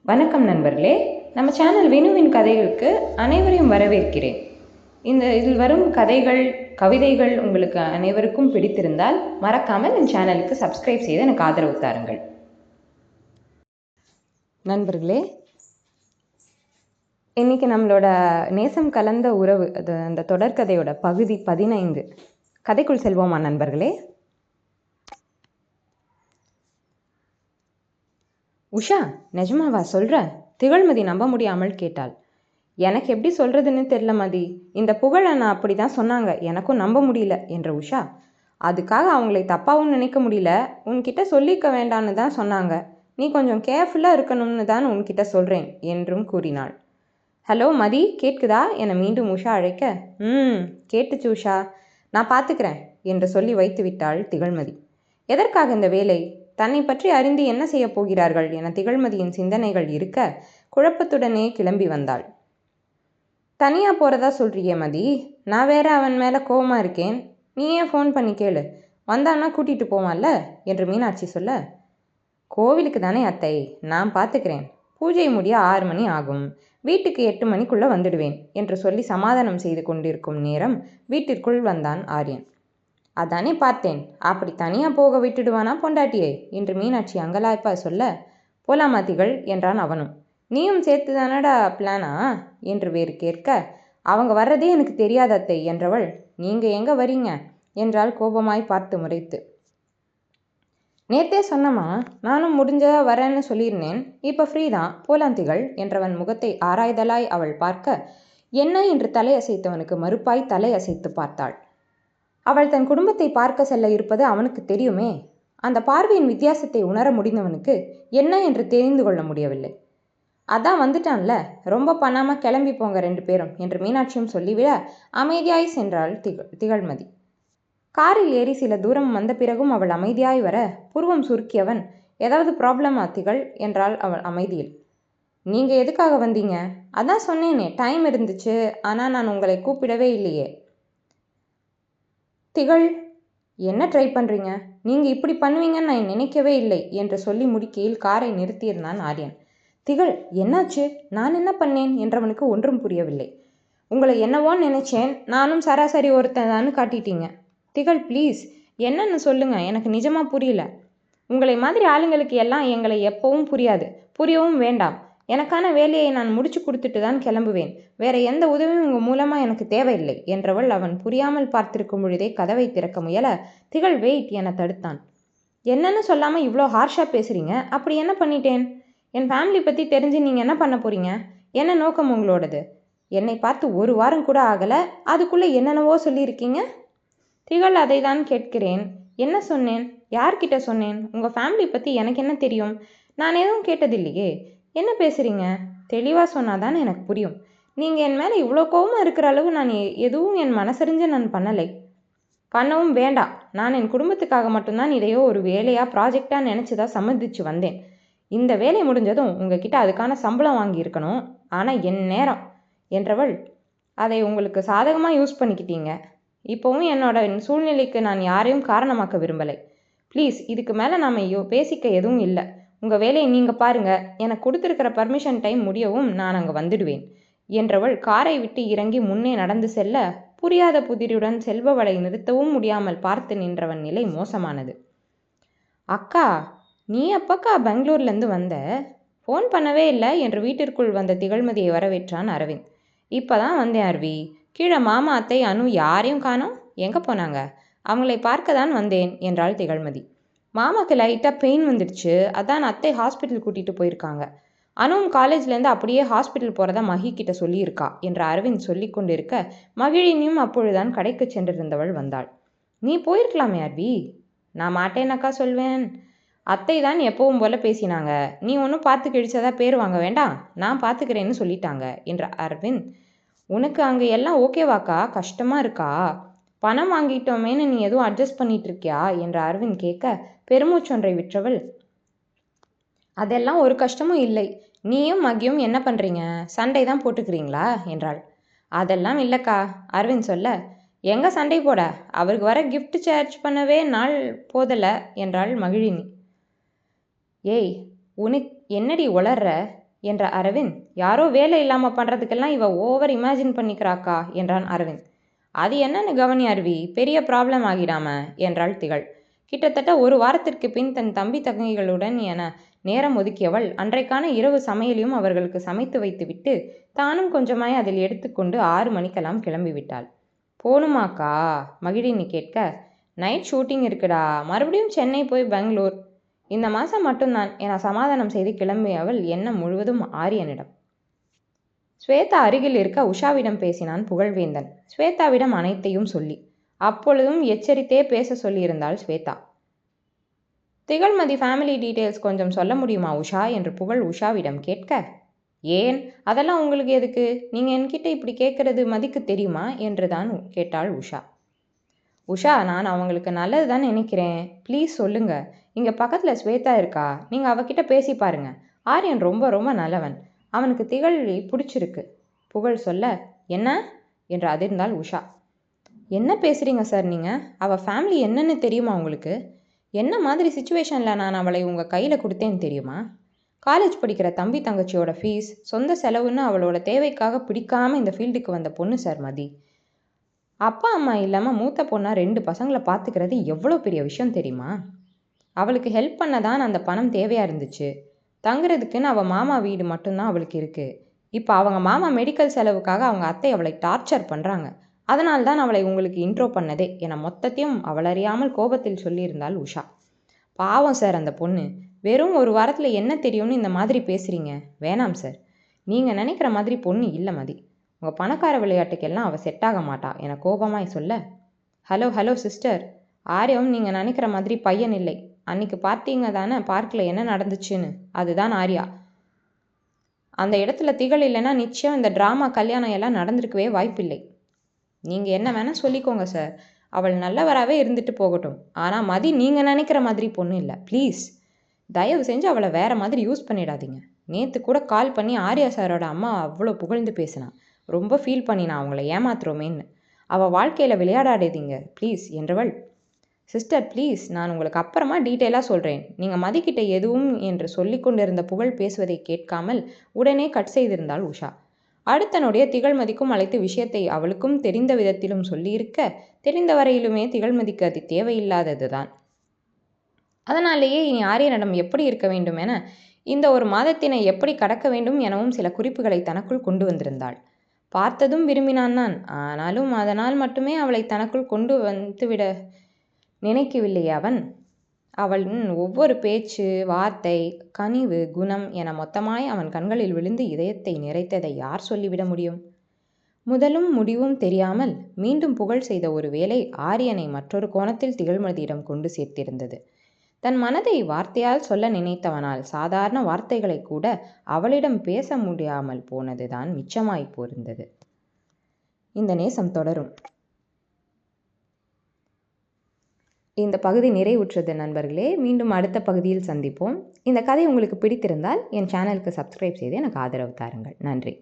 வணக்கம் நண்பர்களே, நம்ம சேனல் வினுவின் கதைகளுக்கு அனைவரையும் வரவேற்கிறேன். இதில் வரும் கதைகள், கவிதைகள் உங்களுக்கு அனைவருக்கும் பிடித்திருந்தால் மறக்காமல் என் சேனலுக்கு சப்ஸ்கிரைப் செய்து எனக்கு ஆதரவு தாருங்கள். நண்பர்களே, இன்னைக்கு நம்மளோட நேசம் கலந்த உறவு அந்த தொடர்கதையோட பகுதி 15. கதைக்குள் செல்வோமா நண்பர்களே? உஷா, நிஜமாவா சொல்ற? திகழ்மதி நம்ப முடியாமல் கேட்டாள். எனக்கு எப்படி சொல்றதுன்னு தெரியல மதி. இந்த புகழ் அண்ணா அப்படிதான் சொன்னாங்க, எனக்கும் நம்ப முடியல என்ற உஷா. அதுக்காக அவங்களை தப்பாவும் நினைக்க முடியல. உன்கிட்ட சொல்லிக்க வேண்டான்னு தான் சொன்னாங்க. நீ கொஞ்சம் கேர்ஃபுல்லாக இருக்கணும்னு தான் உன்கிட்ட சொல்கிறேன் என்றும் கூறினாள். ஹலோ மதி, கேட்குதா என மீண்டும் உஷா அழைக்க, கேட்டுச்சு உஷா, நான் பார்த்துக்கிறேன் என்று சொல்லி வைத்து விட்டாள் திகழ்மதி. எதற்காக இந்த வேலை? தன்னை பற்றி அறிந்து என்ன செய்ய போகிறார்கள் என திகழ்மதியின் சிந்தனைகள் இருக்க குழப்பத்துடனே கிளம்பி வந்தாள். தனியா போறதா சொல்றியே மதி? நான் வேற அவன் மேல கோவமா இருக்கேன். நீ ஏன் ஃபோன் பண்ணி கேளு, வந்தான்னா கூட்டிட்டு போவான்ல என்று மீனாட்சி சொல்ல, கோவிலுக்கு தானே அத்தை, நான் பார்த்துக்கிறேன். பூஜை முடிய 6 மணி ஆகும். வீட்டுக்கு 8 மணிக்குள்ள வந்துடுவேன் என்று சொல்லி சமாதானம் செய்து கொண்டிருக்கும் நேரம் வீட்டிற்குள் வந்தான் ஆரியன். அதானே பார்த்தேன், அப்படி தனியா போக விட்டுடுவானா பொண்டாட்டியே என்று மீனாட்சி அங்கலாய்ப்பா சொல்ல, போலாமா திகழ் என்றான் அவனும். நீயும் சேர்த்து தானடா பிளானா என்று வேறு கேட்க, அவங்க வர்றதே எனக்கு தெரியாத அத்தை என்றவள், நீங்க எங்க வரீங்க என்றால் கோபமாய் பார்த்து முறைத்து. நேத்தே சொன்னமா, நானும் முடிஞ்சதா வரேன்னு சொல்லியிருந்தேன். இப்போ ஃப்ரீ தான், போலாம் திகழ் என்றவன் முகத்தை ஆராய்தலாய் அவள் பார்க்க, என்ன என்று தலையசைத்தவனுக்கு மறுப்பாய் தலையசைத்து பார்த்தாள். அவள் தன் குடும்பத்தை பார்க்க செல்ல இருப்பது அவனுக்கு தெரியுமே. அந்த பார்வையின் வித்தியாசத்தை உணர முடிந்தவனுக்கு என்ன என்று தெரிந்து கொள்ள முடியவில்லை. அதான் வந்துட்டான்ல, ரொம்ப பண்ணாம கிளம்பி போங்க 2 பேரும் என்று மீனாட்சியும் சொல்லிவிட அமைதியாய் சென்றாள் திகழ்மதி. காரில் ஏறி சில தூரம் வந்த பிறகும் அவள் அமைதியாய் வர புருவம் சுருக்கியவன், ஏதாவது ப்ராப்ளமா திகழ் என்றாள் அவள் அமைதியில். நீங்க எதுக்காக வந்தீங்க? அதான் சொன்னேனே, டைம் இருந்துச்சு, ஆனால் நான் உங்களை கூப்பிடவே இல்லையே. திகழ், என்ன ட்ரை பண்ணுறீங்க? நீங்கள் இப்படி பண்ணுவீங்கன்னு நான் நினைக்கவே இல்லை என்று சொல்லி முடிக்கையில் காரை நிறுத்தியிருந்தான் ஆரியன். திகழ், என்னாச்சு? நான் என்ன பண்ணேன் என்றவனுக்கு ஒன்றும் புரியவில்லை. உங்களை என்னவோன்னு நினைச்சேன், நானும் சராசரி ஒருத்தன் காட்டிட்டீங்க. திகழ், ப்ளீஸ் என்னன்னு சொல்லுங்க, எனக்கு நிஜமாக புரியல. உங்களை மாதிரி ஆளுங்களுக்கு எல்லாம் எங்களை எப்பவும் புரியாது, புரியவும் வேண்டாம். எனக்கான வேலையை நான் முடிச்சு கொடுத்துட்டு தான் கிளம்புவேன். வேற எந்த உதவியும் உங்கள் மூலமாக எனக்கு தேவையில்லை என்றவள் அவன் புரியாமல் பார்த்திருக்கும் பொழுதே கதவை திறக்க முயல, திகழ் வெயிட் என தடுத்தான். என்னன்னு சொல்லாமல் இவ்வளோ ஹார்ஷாக பேசுகிறீங்க? அப்படி என்ன பண்ணிட்டேன்? என் ஃபேமிலி பற்றி தெரிஞ்சு நீங்கள் என்ன பண்ண போகிறீங்க? என்ன நோக்கம் உங்களோடது? என்னை பார்த்து 1 வாரம் கூட ஆகலை, அதுக்குள்ளே என்னென்னவோ சொல்லியிருக்கீங்க. திகழ், அதை தான் கேட்கிறேன். என்ன சொன்னேன்? யார்கிட்ட சொன்னேன்? உங்கள் ஃபேமிலி பற்றி எனக்கு என்ன தெரியும்? நான் எதுவும் கேட்டதில்லையே. என்ன பேசுகிறீங்க? தெளிவாக சொன்னாதான் எனக்கு புரியும். நீங்கள் என் மேலே இவ்வளோ கோவமாக இருக்கிற அளவு நான் எதுவும் என் மனசறிஞ்சு நான் பண்ணலை, பண்ணவும் வேண்டாம். நான் என் குடும்பத்துக்காக மட்டும்தான் இதையோ ஒரு வேலையாக ப்ராஜெக்டாக நினச்சிதான் சம்மதிச்சு வந்தேன். இந்த வேலை முடிஞ்சதும் உங்ககிட்ட அதுக்கான சம்பளம் வாங்கியிருக்கணும், ஆனால் என் நேரம் என்றவள், அதை உங்களுக்கு சாதகமாக யூஸ் பண்ணிக்கிட்டீங்க. இப்போவும் என்னோட சூழ்நிலைக்கு நான் யாரையும் காரணமாக்க விரும்பலை. ப்ளீஸ், இதுக்கு மேலே நாம் பேசிக்க எதுவும் இல்லை. உங்கள் வேலையை நீங்கள் பாருங்கள். எனக்கு கொடுத்துருக்கிற பர்மிஷன் டைம் முடியவும் நான் அங்கே வந்துடுவேன் என்றவள் காரை விட்டு இறங்கி முன்னே நடந்து செல்ல, புரியாத புதிருடன் செல்பவளை நிறுத்தவும் முடியாமல் பார்த்து நின்றவன் நிலை மோசமானது. அக்கா, நீ அப்பக்கா பெங்களூர்லேருந்து வந்த? ஃபோன் பண்ணவே இல்லை என்று வீட்டிற்குள் வந்த திகழ்மதியை வரவேற்றான் அரவிந்த். இப்போ தான் வந்தேன் அருவி. கீழே மாமா, அத்தை, அனு யாரையும் காணோம். எங்கே போனாங்க? அவங்களை பார்க்க தான் வந்தேன் என்றாள் திகழ்மதி. மாமாவுக்கு லைட்டாக பெயின் வந்துடுச்சு, அதான் அத்தை ஹாஸ்பிட்டல் கூட்டிகிட்டு போயிருக்காங்க. அனுவும் காலேஜ்லேருந்து அப்படியே ஹாஸ்பிட்டல் போகிறதா மகி கிட்ட சொல்லியிருக்கா என்று அரவிந்த் சொல்லி கொண்டிருக்க மகிழினியும் அப்பொழுதுதான் கடைக்கு சென்றிருந்தவள் வந்தாள். நீ போயிருக்கலாமே அருவி. நான் மாட்டேனக்கா சொல்வேன். அத்தை தான் எப்பவும் போல பேசினாங்க. நீ ஒன்றும் பார்த்து கிழிச்சதா பேர் வாங்க வேண்டாம், நான் பார்த்துக்கிறேன்னு சொல்லிட்டாங்க என்ற அரவிந்த். உனக்கு அங்கே எல்லாம் ஓகேவாக்கா? கஷ்டமாக இருக்கா? பணம் வாங்கிட்டோமேன்னு நீ எதுவும் அட்ஜஸ்ட் பண்ணிட்டு இருக்கியா என்று அரவிந்த் கேட்க பெருமூச்சொன்றை விற்றவள், அதெல்லாம் ஒரு கஷ்டமும் இல்லை. நீயும் மகியும் என்ன பண்ணுறீங்க? சண்டை தான் போட்டுக்கிறீங்களா என்றாள். அதெல்லாம் இல்லைக்கா அரவிந்த் சொல்ல, எங்கே சண்டை போட, அவருக்கு வர கிஃப்ட் சார்ஜ் பண்ணவே நாள் போதலை என்றாள் மகிழினி. ஏய், உனக்கு என்னடி உளர்ற? என்ற அரவிந்த். யாரோ வேலை இல்லாமல் பண்ணுறதுக்கெல்லாம் இவ ஓவர் இமேஜின் பண்ணிக்கிறாக்கா என்றான் அரவிந்த். அது என்னன்னு கவனி அருவி, பெரிய ப்ராப்ளம் ஆகிடாம என்றாள் திகழ். கிட்டத்தட்ட ஒரு வாரத்திற்கு பின் தன் தம்பி தங்கைகளுடன் என நேரம் ஒதுக்கியவள் அன்றைக்கான இரவு சமையலையும் அவர்களுக்கு சமைத்து வைத்துவிட்டு தானும் கொஞ்சமாய் அதில் எடுத்துக்கொண்டு 6 மணிக்கெல்லாம் கிளம்பிவிட்டாள். போணுமாக்கா மகிழினி கேட்க, நைட் ஷூட்டிங் இருக்குடா, மறுபடியும் சென்னை போய் பெங்களூர், இந்த மாதம் மட்டும்தான் என சமாதானம் செய்து கிளம்பியவள் எண்ணம் முழுவதும் ஆரியனிடம். ஸ்வேதா அருகில் இருக்க உஷாவிடம் பேசினான் புகழ்வேந்தன், ஸ்வேதாவிடம் அனைத்தையும் சொல்லி. அப்பொழுதும் எச்சரித்தே பேச சொல்லியிருந்தாள் ஸ்வேதா. திகழ்மதி ஃபேமிலி டீட்டெயில்ஸ் கொஞ்சம் சொல்ல முடியுமா உஷா என்று புகழ் உஷாவிடம் கேட்க, ஏன் அதெல்லாம் உங்களுக்கு எதுக்கு, நீங்கள் என்கிட்ட இப்படி கேட்குறது மதிக்கு தெரியுமா என்று தான் கேட்டாள் உஷா. உஷா, நான் அவங்களுக்கு நல்லது தான் நினைக்கிறேன், ப்ளீஸ் சொல்லுங்க. இங்கே பக்கத்தில் ஸ்வேதா இருக்கா, நீங்கள் அவகிட்ட பேசி பாருங்க. ஆரியன் ரொம்ப ரொம்ப நல்லவன், அவனுக்கு திகழ் பிடிச்சிருக்கு. புகழ் சொல்ல, என்ன என்று அதிர்ந்தாள் உஷா. என்ன பேசுகிறீங்க சார் நீங்கள், அவள் ஃபேமிலி என்னன்னு தெரியுமா உங்களுக்கு? என்ன மாதிரி சுச்சுவேஷனில் நான் அவளை உங்கள் கையில் கொடுத்தேன்னு தெரியுமா? காலேஜ் படிக்கிற தம்பி தங்கச்சியோட ஃபீஸ், சொந்த செலவுன்னு அவளோட தேவைக்காக பிடிக்காமல் இந்த ஃபீல்டுக்கு வந்த பொண்ணு சார் மதி. அப்பா அம்மா இல்லாமல் மூத்த பொண்ணாக 2 பசங்களை பார்த்துக்கிறது எவ்வளோ பெரிய விஷயம் தெரியுமா? அவளுக்கு ஹெல்ப் பண்ண தான் அந்த பணம் தேவையாக இருந்துச்சு. தங்குறதுக்குன்னு அவள் மாமா வீடு மட்டும்தான் அவளுக்கு இருக்குது. இப்போ அவங்க மாமா மெடிக்கல் செலவுக்காக அவங்க அத்தை அவளை டார்ச்சர் பண்ணுறாங்க. அதனால்தான் அவளை உங்களுக்கு இன்ட்ரோ பண்ணதே என மொத்தத்தையும் அவள் அறியாமல் கோபத்தில் சொல்லியிருந்தாள் உஷா. பாவம் சார் அந்த பொண்ணு, வெறும் ஒரு வாரத்தில் என்ன தெரியும்னு இந்த மாதிரி பேசுகிறீங்க. வேணாம் சார், நீங்கள் நினைக்கிற மாதிரி பொண்ணு இல்லை மதி. உங்கள் பணக்கார விளையாட்டுக்கெல்லாம் அவள் செட் ஆக மாட்டா என கோபமாய் சொல்ல, ஹலோ சிஸ்டர், ஆரியம் நீங்கள் நினைக்கிற மாதிரி பையன் இல்லை. அன்னைக்கு பார்த்தீங்க தானே பார்க்கில் என்ன நடந்துச்சுன்னு, அதுதான் ஆர்யா. அந்த இடத்துல திகழ் இல்லைன்னா நிச்சயம் இந்த ட்ராமா கல்யாணம் எல்லாம் நடந்திருக்கவே வாய்ப்பில்லை. நீங்கள் என்ன வேணால் சொல்லிக்கோங்க சார், அவள் நல்லவராகவே இருந்துட்டு போகட்டும். ஆனால் மதி நீங்கள் நினைக்கிற மாதிரி பொண்ணு இல்லை. ப்ளீஸ் தயவு செஞ்சு அவளை வேறு மாதிரி யூஸ் பண்ணிடாதீங்க. நேற்று கூட கால் பண்ணி ஆர்யா சாரோட அம்மா அவ்வளோ புகழ்ந்து பேசினான். ரொம்ப ஃபீல் பண்ணினான் அவங்கள ஏமாத்துறோமேன்னு. அவள் வாழ்க்கையில் விளையாடாதீங்க ப்ளீஸ் என்றவள். சிஸ்டர் ப்ளீஸ், நான் உங்களுக்கு அப்புறமா டீட்டெயிலாக சொல்கிறேன். நீங்கள் மதிக்கிட்ட எதுவும் என்று சொல்லி கொண்டிருந்த புகழ் பேசுவதை கேட்காமல் உடனே கட் செய்திருந்தாள் உஷா. அடுத்தனுடைய திகழ்மதிக்கும் அழைத்து விஷயத்தை அவளுக்கும் தெரிந்த விதத்திலும் சொல்லியிருக்க, தெரிந்த வரையிலுமே திகழ்மதிக்கு அது தேவையில்லாதது தான். அதனாலேயே இனி ஆரியனிடம் எப்படி இருக்க வேண்டும் என, இந்த ஒரு மாதத்தினை எப்படி கடக்க வேண்டும் எனவும் சில குறிப்புகளை தனக்குள் கொண்டு வந்திருந்தாள். பார்த்ததும் விரும்பினான் தான், ஆனாலும் அதனால் மட்டுமே அவளை தனக்குள் கொண்டு வந்துவிட நினைக்கவில்லை அவன். அவளின் ஒவ்வொரு பேச்சு, வார்த்தை, கனிவு, குணம் என மொத்தமாய் அவன் கண்களில் விழுந்து இதயத்தை நிறைத்ததை யார் சொல்லிவிட முடியும்? முதலும் முடிவும் தெரியாமல் மீண்டும் புகழ் செய்த ஒரு வேலை ஆரியனை மற்றொரு கோணத்தில் திகழ்மதியிடம் கொண்டு சேர்த்திருந்தது. தன் மனதை வார்த்தையால் சொல்ல நினைத்தவனால் சாதாரண வார்த்தைகளை கூட அவளிடம் பேச முடியாமல் போனதுதான் மிச்சமாய் போயிருந்தது. இந்த நேசம் தொடரும். இந்த பகுதி நிறைவுற்றது நண்பர்களே. மீண்டும் அடுத்த பகுதியில் சந்திப்போம். இந்த கதை உங்களுக்கு பிடித்திருந்தால் என் சேனலுக்கு சப்ஸ்கிரைப் செய்து எனக்கு ஆதரவு தாருங்கள். நன்றி.